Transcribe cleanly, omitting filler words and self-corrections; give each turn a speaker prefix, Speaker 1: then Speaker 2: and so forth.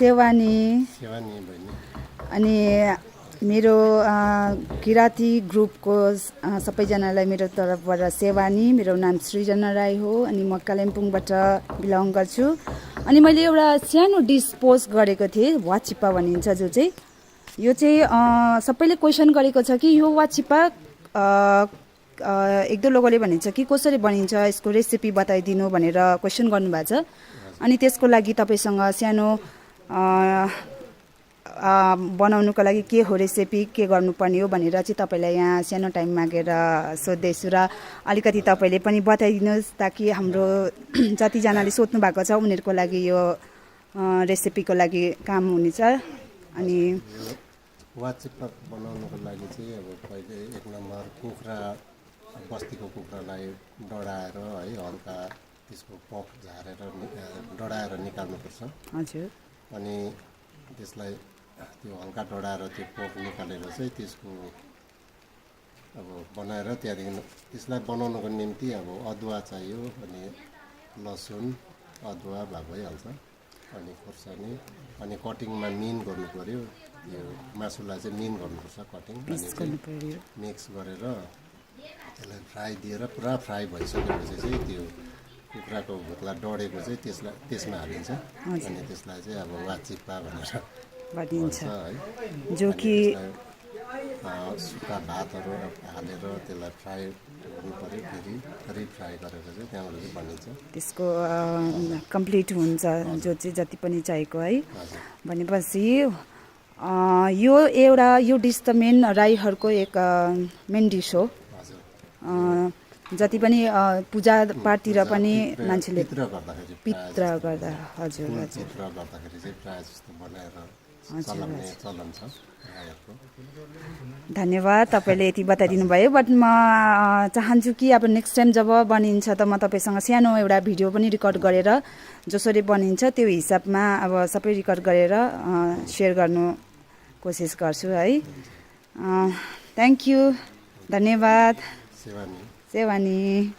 Speaker 1: सेवानी
Speaker 2: बहिनी
Speaker 1: अनि मेरो किराती ग्रुपको सबैजनालाई मेरो तर्फबाट सेवानी। मेरो नाम सृजना राई हो अनि म कालिम्पोङबाट बिलङ गर्छु। अनि मैले एउटा सानो डिस पोस्ट गरेको थिएँ, वाचिपा भनिन्छ, जो चाहिँ यो चाहिँ सबैले क्वेसन गरेको छ कि यो वाचिपा एक दो लोगोले भनिन्छ कि कसरी बनिन्छ, यसको रेसिपी बताइदिनु भनेर क्वेसन गर्नुभएको छ। अनि त्यसको लागि तपाईँसँग सानो बनाउनुको लागि के हो रेसिपी, के गर्नुपर्ने हो भनेर चाहिँ तपाईँलाई यहाँ सानो टाइम मागेर सोध्दैछु र अलिकति तपाईँले पनि बताइदिनुहोस् ताकि हाम्रो जतिजनाले सोध्नु भएको छ उनीहरूको लागि यो रेसिपीको लागि काम हुनेछ। अनि
Speaker 2: वाचिपा बनाउनुको लागि चाहिँ अब पहिले एक नम्बर कुखुरा, बस्तीको कुखुरालाई डढाएर है हल्का त्यसको पख झारेर डढाएर निकाल्नुपर्छ।
Speaker 1: हजुर।
Speaker 2: अनि त्यसलाई त्यो हल्का डढाएर त्यो पोक निकालेर चाहिँ त्यसको अब बनाएर त्यहाँदेखि त्यसलाई बनाउनको निम्ति अब अदुवा चाहियो, अनि लसुन अदुवा भइहाल्छ, अनि खोर्सानी, अनि कटिङमा मिन गर्नु पऱ्यो। यो मासुलाई चाहिँ मिन गर्नुपर्छ, कटिङ अनि मिक्स गरेर त्यसलाई फ्राई दिएर पुरा फ्राई भइसकेपछि चाहिँ त्यो कुखुराको भुत्ला डढेको चाहिँ त्यसमा हालिन्छ। अनि त्यसलाई चाहिँ अब वाचिपा भनेर
Speaker 1: भनिन्छ
Speaker 2: है,
Speaker 1: जो कि
Speaker 2: सुक्खा भातहरू हालेर त्यसलाई फ्राई गर्नु पऱ्यो, फेरि रिफ्राई गरेर चाहिँ त्यहाँबाट चाहिँ बनिन्छ।
Speaker 1: त्यसको कम्प्लिट हुन्छ जो चाहिँ जति पनि चाहिएको है। भनेपछि यो डिस त मेन राईहरूको एक मेन डिस हो। जति पनि पूजा पाठतिर पनि मान्छेले पित्र गर्दा हजुर
Speaker 2: पित्र गर्दाखेरि चाहिँ प्रायः जस्तो बनाएर चलाउने चलन छ।
Speaker 1: धन्यवाद, तपाईँले यति बताइदिनु भयो। बट म चाहन्छु कि अब नेक्स्ट टाइम जब बनिन्छ त म तपाईँसँग सानो एउटा भिडियो पनि रेकर्ड गरेर जसरी बनिन्छ त्यो हिसाबमा अब सबै रेकर्ड गरेर सेयर गर्नु कोसिस गर्छु है। थ्याङ्क यू, धन्यवाद
Speaker 2: सेवानी।
Speaker 1: सेवानी।